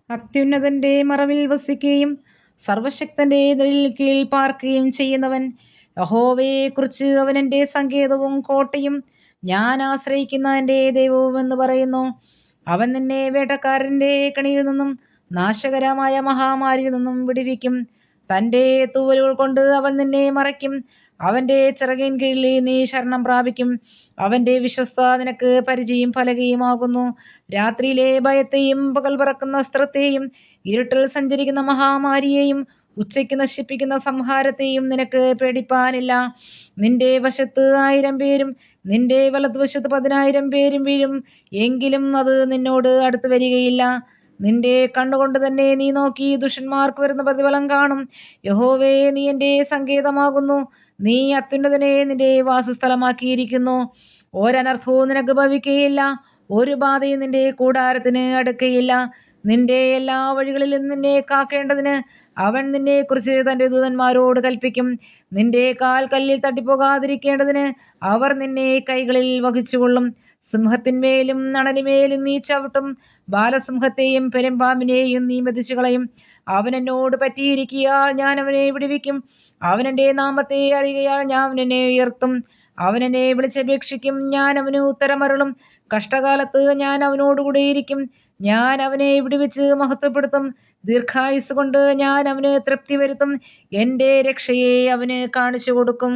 അത്യുന്നതന്റെ മറവിൽ വസിക്കുകയും സർവശക്തന്റെ നിഴലിൽ കീഴിൽ പാർക്കുകയും ചെയ്യുന്നവൻ. യഹോവയെക്കുറിച്ച് അവൻ എൻ്റെ സങ്കേതവും കോട്ടയും ഞാൻ ആശ്രയിക്കുന്ന എൻ്റെ ദൈവവും എന്ന് പറയുന്നു. അവൻ നിന്നെ വേട്ടക്കാരൻ്റെ കണിയിൽ നിന്നും നാശകരമായ മഹാമാരിയിൽ നിന്നും വിടുവിക്കും. തൻ്റെ തൂവലുകൾ കൊണ്ട് അവൻ നിന്നെ മറയ്ക്കും. അവൻ്റെ ചിറകിൻ കീഴിൽ നീ ശരണം പ്രാപിക്കും. അവൻ്റെ വിശ്വസ്തത നിനക്ക് പരിചയും ഫലകയുമാകുന്നു. രാത്രിയിലെ ഭയത്തെയും പകൽ പറക്കുന്ന അസ്ത്രത്തെയും ഇരുട്ടിൽ സഞ്ചരിക്കുന്ന മഹാമാരിയെയും ഉച്ചയ്ക്ക് നശിപ്പിക്കുന്ന സംഹാരത്തെയും നിനക്ക് പേടിപ്പാനില്ല. നിന്റെ വശത്ത് 1000 പേരും നിന്റെ വലതുവശത്ത് 10,000 പേരും വീഴും, എങ്കിലും അത് നിന്നോട് അടുത്ത് വരികയില്ല. നിന്റെ കണ്ണുകൊണ്ട് തന്നെ നീ നോക്കി ദുഷ്ടന്മാർക്ക് വരുന്ന പ്രതിഫലം കാണും. യഹോവേ, നീ എൻ്റെ സങ്കേതമാകുന്നു. നീ അത്യുന്നതനെ നിന്റെ വാസസ്ഥലമാക്കിയിരിക്കുന്നു. ഒരനർത്ഥവും നിനക്ക് ഭവിക്കുകയില്ല, ഒരു ബാധയും നിന്റെ കൂടാരത്തിന് അടുക്കയില്ല. നിന്റെ എല്ലാ വഴികളിലും നിന്നെ കാക്കേണ്ടതിന് അവൻ നിന്നെക്കുറിച്ച് തൻ്റെ ദൂതന്മാരോട് കൽപ്പിക്കും. നിന്റെ കാൽ കല്ലിൽ തട്ടിപ്പോകാതിരിക്കേണ്ടതിന് അവർ നിന്നെ കൈകളിൽ വഹിച്ചുകൊള്ളും. സിംഹത്തിന്മേലും അണലിമേലും നീ ചവിട്ടും, ബാലസിംഹത്തെയും പെരുമ്പാമ്പിനെയും നീ മെതിച്ചു കളയും. അവൻ എന്നോട് പറ്റിയിരിക്കയാൽ ഞാൻ അവനെ വിടുവിക്കും. അവൻ എൻ്റെ നാമത്തെ അറിയുകയാൽ ഞാൻ അവനെ ഉയർത്തും. അവൻ എന്നെ വിളിച്ചപേക്ഷിക്കും, ഞാൻ അവന് ഉത്തരമരുളും. കഷ്ടകാലത്ത് ഞാൻ അവനോടുകൂടെയിരിക്കും. ഞാൻ അവനെ വിടുവിച്ച് മഹത്വപ്പെടുത്തും. ദീർഘായുസ് കൊണ്ട് ഞാൻ അവന് തൃപ്തി വരുത്തും. എൻ്റെ രക്ഷയെ അവന് കാണിച്ചു കൊടുക്കും.